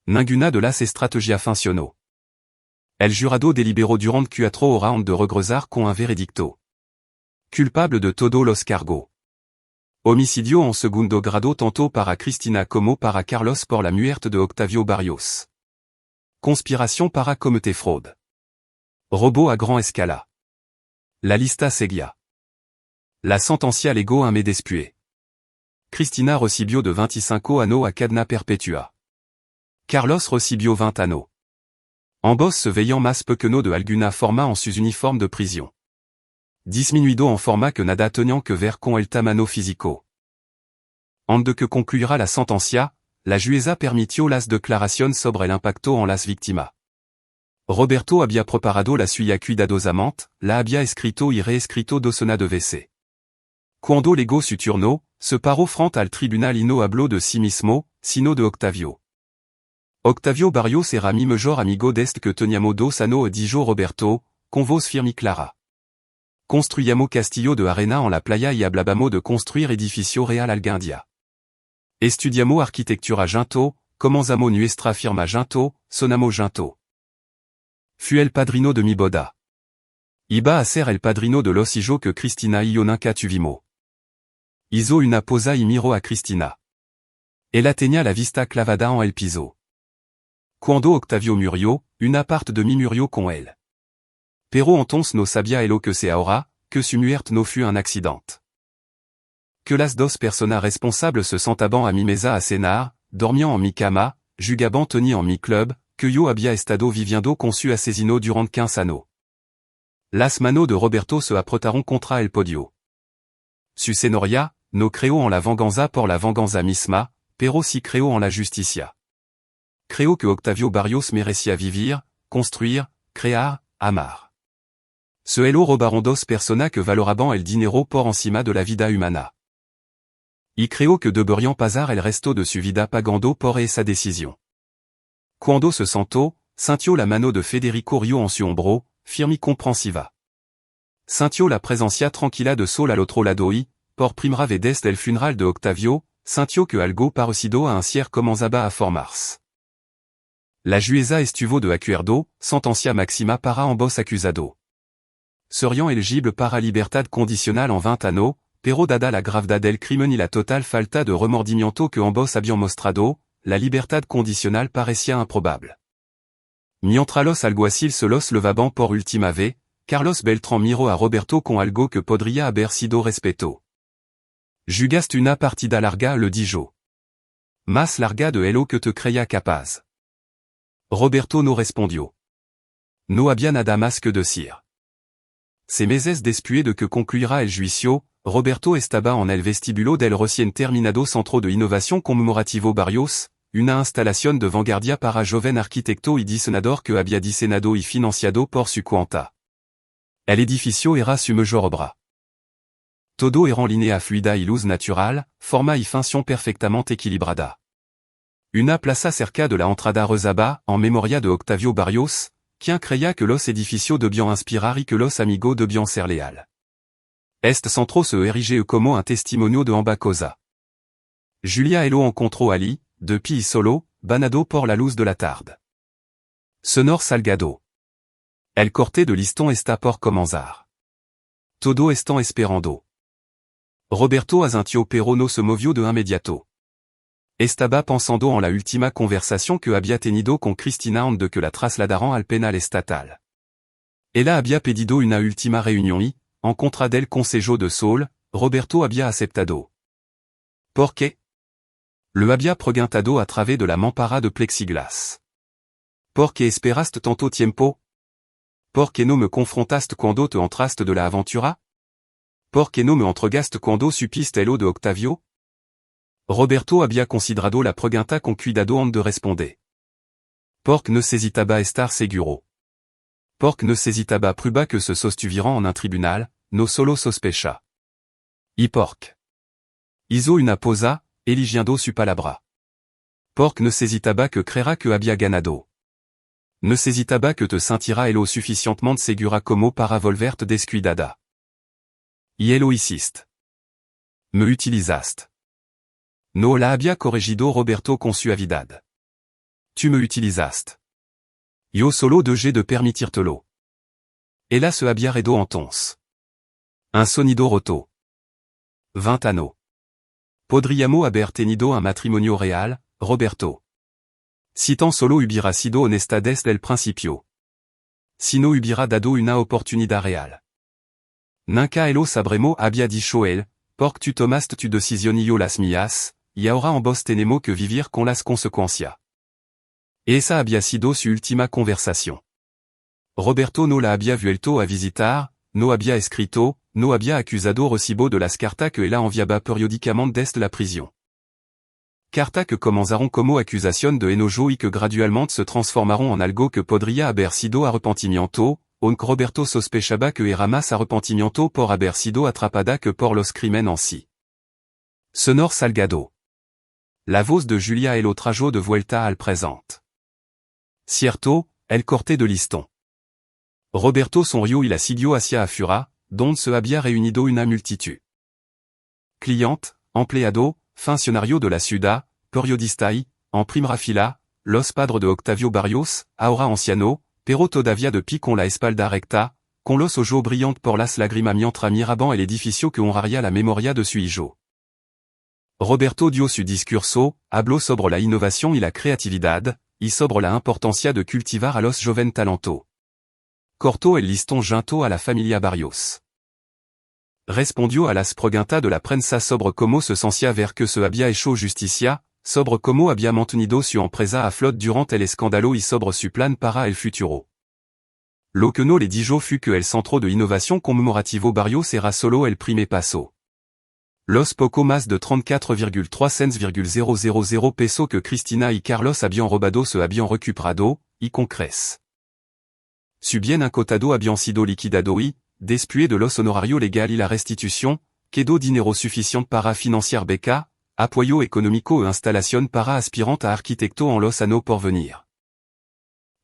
Ninguna de las estrategias funcionó. El jurado deliberó durante 4 horas de regresar con un veredicto. Culpable de todos los cargos. Homicidio en segundo grado tanto para Cristina como para Carlos por la muerte de Octavio Barrios. Conspiración para cometer fraude. Robo a gran escala. La lista seguía. La sentencia legó un mes después. Cristina recibió de 25 años a cadena perpetua. Carlos recibió 20 años. Ambos se veían más pequeños de alguna forma en sus uniformes de prisión. Disminuido en forma que nada tenían que ver con el tamaño físico. Ande que concluira la sentencia, la jueza permitió las declaraciones sobre el impacto en las víctimas. Roberto había preparado la suya cuidadosamente, la había escrito y reescrito docena de veces. Cuando llegó su turno, se paró frente al tribunal y no habló de sí mismo, sino de Octavio. Octavio Barrios era mi mejor amigo desde que teníamos 2 años, dijo Roberto, con voz firme y clara. Construyamos castillo de arena en la playa y hablábamos de construir edificio real alguien día. Estudiamos arquitectura junto, comenzamos nuestra firma junto, sonamos junto. Fui el padrino de mi boda. Iba a ser el padrino de los hijos que Cristina y yo nunca tuvimos. Hizo una posa y miró a Cristina. Ella tenía la vista clavada en el piso. Cuando Octavio murió, una parte de mí murió con él. Pero entonces no sabía lo que se ahora, que su muerte no fue un accident. Que las dos personas responsables se sentaban a mi mesa a cenar, dormian en mi cama, jugaban tenis en mi club, que yo había estado viviendo con su asesino durant 15 años. Las manos de Roberto se apretaron contra el podio. Su señoría, no creo en la venganza por la venganza misma, pero sí creo en la justicia. Creo que Octavio Barrios merecía vivir, construir, crear, amar. Se elo robaron 2 personas que valoraban el dinero por encima de la vida humana. Y creo que deberían pasar el resto de su vida pagando por esa decisión. Cuando se sentó, sintió la mano de Federico Rio en su hombro, firme y comprensiva. Sintió la presencia tranquila de Sol al otro lado y, por primera vez desde el funeral de Octavio, sintió que algo parecido a un cierre comenzaba a formarse. La jueza estuvo de acuerdo, sentencia máxima para ambos acusados. Seriam elegibles para libertad condicional en 20 años, pero dada la gravedad del crimen y la total falta de remordimiento que ambos habían mostrado, la libertad condicional parecía improbable. Mientras los alguaciles se los levaban por última vez, Carlos Beltrán miró a Roberto con algo que podría haber sido respeto. Jugaste una partida larga, le dijo. Más larga de lo que te creía capaz. Roberto no respondió. No había nada más que decir. Ces meses después de que concluirá el juicio, Roberto estaba en el vestíbulo del recién terminado Centro de Innovación Conmemorativo Barrios, una instalación de vanguardia para joven arquitecto y diseñador que había diseñado y financiado por su cuenta. El edificio era su mejor obra. Todo era en línea fluida y luz natural, forma y función perfectamente equilibrada. Una plaza cerca de la entrada rezaba, en memoria de Octavio Barrios, quien creía que los edificios debían inspirar y que los amigos debían ser leal. Este centro se erige como un testimonio de ambas cosas. Julia Elo encontró allí, de pie y solo, banado por la luz de la tarde. Sonor Salgado. El corte de listón está por comenzar. Todo están esperando. Roberto asintió pero no se movió de inmediato. Estaba pensando en la última conversación que había tenido con Cristina antes de que la trasladaran al penal estatal. Ella había pedido una última reunión y, en contra del consejo de Sol, Roberto había aceptado. ¿Por qué? Le había preguntado a través de la mampara de plexiglas. ¿Por qué esperaste tanto tiempo? ¿Por qué no me confrontaste cuando te entraste de la aventura? ¿Por qué no me entregaste cuando supiste lo de Octavio? Roberto había considerado la pregunta con cuidado antes de responder. Porque necesitaba estar seguro. Porque necesitaba prueba que se sostuvieran en un tribunal, no solo sospecha. Y porque hizo una pausa, eligiendo su palabra. Porque necesitaba que creera que había ganado. Necesitaba que te sentira lo suficientemente segura como para volverte descuidada. Y lo hiciste. Me utilizaste. No la había corregido Roberto con suavidad. Tu me utilizaste. Yo solo dejé de permitírtelo. Ella se había redo entonces. Un sonido roto. 20 años. Podríamos haber tenido un matrimonio real, Roberto. Si tan solo hubiera sido honesta desde el principio. Si no hubiera dado una oportunidad real. Nunca lo sabremos había dicho él, porque tu tomaste tu decisión y yo las mías, y ahora ambos tenemos que vivir con las consecuencias. Esa había sido su última conversación. Roberto no la había vuelto a visitar, no había escrito, no había acusado recibo de las cartas que ella enviaba periódicamente desde la prisión. carta que comenzaron como acusación de enojo y que gradualmente se transformaron en algo que podría haber sido arrepentimiento, aunque Roberto sospechaba que era más arrepentimiento por haber sido atrapada que por los crimen en sí. Sonor Salgado. La voz de Julia el trajo de vuelta al presente. Cierto, el corte de listón. Roberto sonrió y la siguió hacia afuera, donde se había reunido una multitud. Cliente, empleado, funcionario de la ciudad, periodista y, en primera fila, los padres de Octavio Barrios, ahora anciano, pero todavía de pie con la espalda recta, con los ojos brillantes por las lágrimas mientras miraban el edificio que honraría la memoria de su hijo. Roberto dio su discurso, habló sobre la innovación y la creatividad, y sobre la importancia de cultivar a los joven talento. Cortó el listón junto a la familia Barrios. Respondió a las preguntas de la prensa sobre cómo se sentía ver que se había hecho justicia, sobre cómo había mantenido su empresa a flote durante el escándalo y sobre su plan para el futuro. Lo que no le dijo fue que el centro de innovación conmemorativo Barrios era solo el primer paso. Los poco más de 34,300,000 pesos que Cristina y Carlos habían robado se habían recuperado, y con creces. Su bien acotado habían sido liquidado y, después de los honorarios legal y la restitución, quedó dinero suficiente para financiar beca, apoyo económico e instalación para aspirante a arquitecto en los años por venir.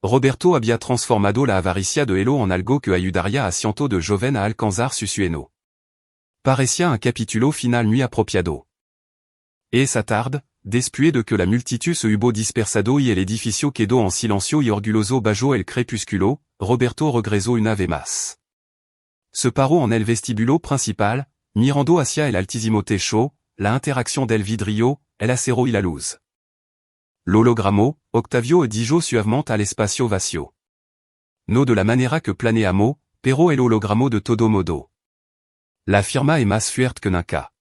Roberto había transformado la avaricia de Elo en algo que ayudaría a cientos de jóvenes a alcanzar su sueño. Parecía un capítulo final muy apropiado. Esa tarde, después de que la multitud se hubo dispersado y el edificio quedó en silencio y orgulloso bajo el crepúsculo, Roberto regresó una vez más. Se paró en el vestíbulo principal, mirando hacia el altísimo techo, la interacción del vidrio, el acero y la luz. L'hologramo, Octavio dijo suavemente al espacio vacío. No de la manera que planeamos, pero el hologramo de todo modo. La firma es más fuerte que nunca.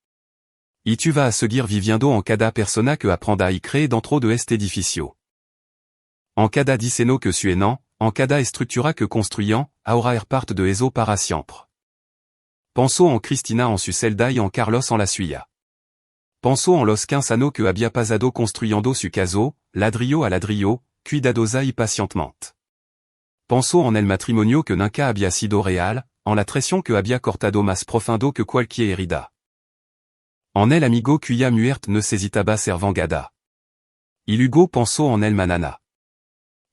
Y tu vas a seguir viviendo en cada persona que aprenda y cree dentro de este edificio. En cada diseño que suenan, en cada estructura que construyan, ahora parte de eso para siempre. Pensó en Cristina en su celda y en Carlos en la suya. Pensó en los 15 años que había pasado construyendo su caso, ladrillo a ladrillo, cuidadosa y pacientemente. Pensó en el matrimonio que nunca había sido real, en la traición que había cortado más profundo que cualquier herida. En el amigo cuya muerte necesitaba ser vengada. Y luego pensó en el manana.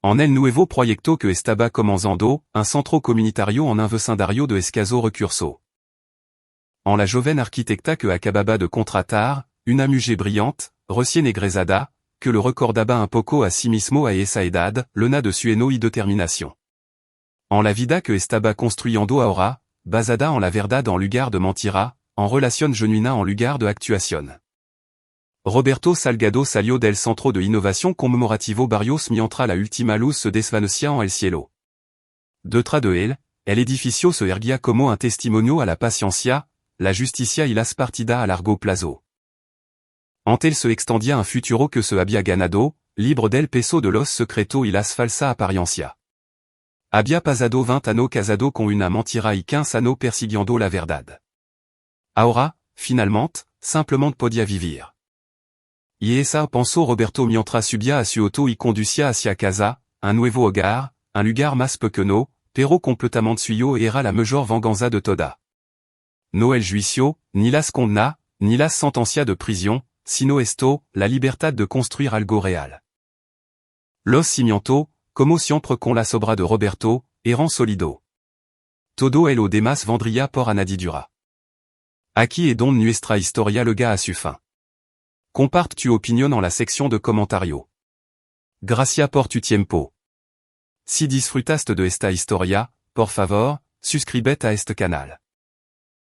En el nuevo proyecto que estaba comenzando, un centro comunitario en un vecindario de escaso recurso. En la joven arquitecta que acababa de contratar, una mujer brillante, recién egresada, que le recordaba un poco a sí mismo a esa edad, llena de sueño y determinación. En la vida que estaba construyendo ahora, basada en la verdad en lugar de mentira, en relación genuina en lugar de actuación. Roberto Salgado salió del centro de innovación conmemorativo Barrios mientras la última luz se desvanecía en el cielo. Detrás de él, el edificio se erguía como un testimonio a la paciencia, la justicia y las partidas a largo plazo. Ante él se extendía un futuro que se había ganado, libre del peso de los secretos y las falsas apariencias. Había pasado 20 años casado con una mentira y 15 años persiguiendo la verdad. Ahora, finalmente, simplement podía vivir. Y esa pensó Roberto mientras subía a su auto y conducía hacia casa, un nuevo hogar, un lugar más pequeño, pero completamente suyo era la mejor venganza de toda. No el juicio, ni las condenas, ni las sentencias de prisión, sino esto, la libertad de construir algo real. Los cimientos, como siempre con la sobra de Roberto, eran sólidos. Todo el demás vendría por añadidura. Aquí es donde nuestra historia llega a su fin. Comparte tu opinión en la sección de comentarios. Gracias por tu tiempo. Si disfrutaste de esta historia, por favor, suscríbete a este canal.